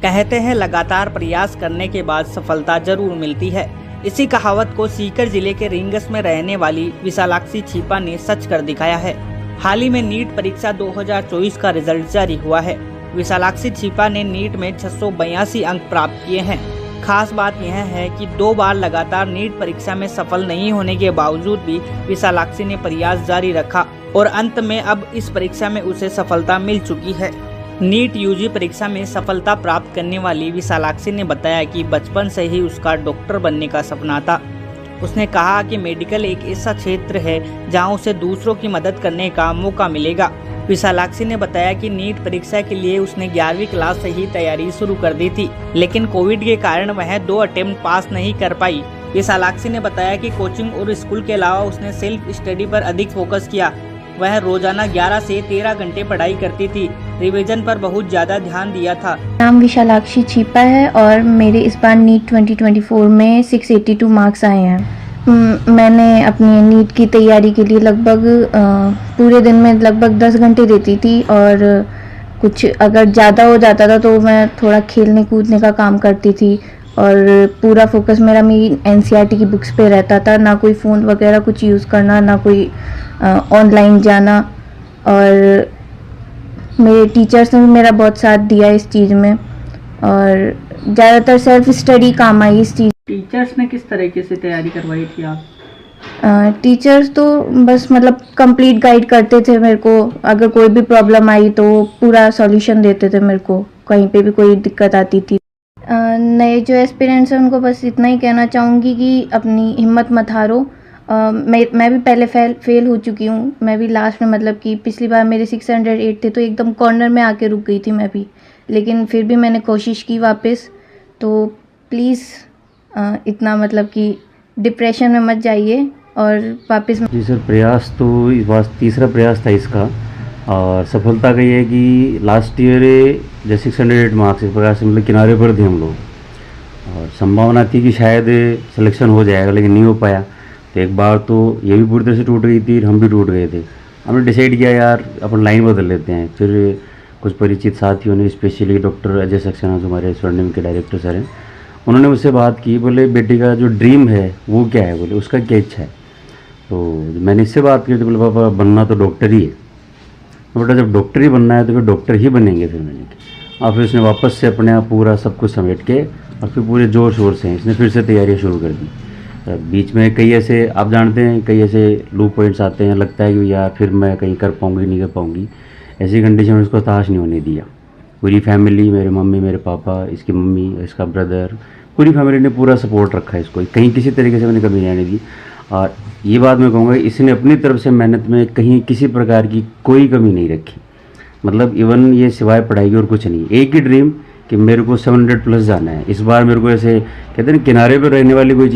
कहते हैं लगातार प्रयास करने के बाद सफलता जरूर मिलती है। इसी कहावत को सीकर जिले के रिंगस में रहने वाली विशालाक्षी छिपा ने सच कर दिखाया है। हाल ही में नीट परीक्षा 2024 का रिजल्ट जारी हुआ है। विशालाक्षी छिपा ने नीट में 682 अंक प्राप्त किए हैं। खास बात यह है कि 2 बार लगातार नीट परीक्षा में सफल नहीं होने के बावजूद भी विशालाक्षी ने प्रयास जारी रखा और अंत में अब इस परीक्षा में उसे सफलता मिल चुकी है। नीट यूजी परीक्षा में सफलता प्राप्त करने वाली विशालाक्षी ने बताया कि बचपन से ही उसका डॉक्टर बनने का सपना था। उसने कहा कि मेडिकल एक ऐसा क्षेत्र है जहां उसे दूसरों की मदद करने का मौका मिलेगा। विशालाक्षी ने बताया कि नीट परीक्षा के लिए उसने 11वीं क्लास से ही तैयारी शुरू कर दी थी, लेकिन कोविड के कारण वह 2 अटेम्प्ट पास नहीं कर पाई। विशालाक्षी ने बताया कि कोचिंग और स्कूल के अलावा उसने सेल्फ स्टडी पर अधिक फोकस किया। वह रोजाना 11 से 13 घंटे पढ़ाई करती थी। रिवीजन पर बहुत ज्यादा ध्यान दिया था। नाम विशालाक्षी छिपा है और मेरे इस बार नीट 2024 में 682 मार्क्स आए हैं। मैंने अपनी नीट की तैयारी के लिए लगभग पूरे दिन में लगभग 10 घंटे देती थी और कुछ अगर ज़्यादा हो जाता था तो मैं थोड़ा खेलने कूदने का काम करती थी और पूरा फोकस मेरा मेरी NCERT की बुक्स पे रहता था। ना कोई फ़ोन वगैरह कुछ यूज़ करना, ना कोई ऑनलाइन जाना। और मेरे टीचर्स ने भी मेरा बहुत साथ दिया इस चीज़ में और ज़्यादातर सेल्फ स्टडी काम आई इस चीज़। टीचर्स ने किस तरीके से तैयारी करवाई थी आप? टीचर्स तो बस मतलब कंप्लीट गाइड करते थे मेरे को। अगर कोई भी प्रॉब्लम आई तो पूरा सॉल्यूशन देते थे मेरे को, कहीं पे भी कोई दिक्कत आती थी। नए जो एस्पिरेंट्स हैं उनको बस इतना ही कहना चाहूँगी कि अपनी हिम्मत मत हारो। मैं भी पहले फेल हो चुकी हूँ। मैं भी लास्ट में मतलब कि पिछली बार मेरे 608 थे तो एकदम कॉर्नर में आके रुक गई थी मैं भी, लेकिन फिर भी मैंने कोशिश की वापस। तो प्लीज़ इतना मतलब कि डिप्रेशन में मत जाइए और वापस। जी सर, प्रयास तो इस बार तीसरा प्रयास था इसका और सफलता का ये है कि लास्ट ईयर जैसे 608 मार्क्स इस प्रकार से मतलब किनारे पर थे हम लोग और संभावना थी कि शायद सिलेक्शन हो जाएगा, लेकिन नहीं हो पाया। तो एक बार तो ये भी पूरी तरह से टूट गई थी, हम भी टूट गए थे। हमने डिसाइड किया यार अपन लाइन बदल लेते हैं। फिर कुछ परिचित साथियों ने, स्पेशली डॉक्टर अजय सक्सेना जो हमारे स्वर्णिम के डायरेक्टर सर हैं, उन्होंने मुझसे बात की। बोले बेटी का जो ड्रीम है वो क्या है, बोले उसका क्या इच्छा है। तो मैंने इससे बात की तो बोले पापा बनना तो डॉक्टर ही है। तो बेटा जब डॉक्टर ही बनना है तो फिर डॉक्टर ही बनेंगे। फिर मैंने कहा और फिर उसने वापस से अपने आप पूरा सब कुछ समेट के और फिर पूरे ज़ोर शोर से इसने फिर से तैयारियाँ शुरू कर दी। बीच में कई ऐसे आप जानते हैं कई ऐसे लू पॉइंट्स आते हैं, लगता है कि यार फिर मैं कहीं कर पाऊँगी नहीं कर पाऊँगी। ऐसी कंडीशन में उसको हताश नहीं होने दिया। पूरी फैमिली, मेरे मम्मी, मेरे पापा, इसकी मम्मी, इसका ब्रदर, पूरी फैमिली ने पूरा सपोर्ट रखा है इसको। कहीं किसी तरीके से मैंने कमी नहीं आने दी। और ये बात मैं कहूँगा इसने अपनी तरफ से मेहनत में कहीं किसी प्रकार की कोई कमी नहीं रखी। मतलब इवन ये सिवाय पढ़ाई की और कुछ नहीं। एक ही ड्रीम कि मेरे को 700 प्लस जाना है। इस बार मेरे को ऐसे कहते हैं किनारे पर रहने वाली कोई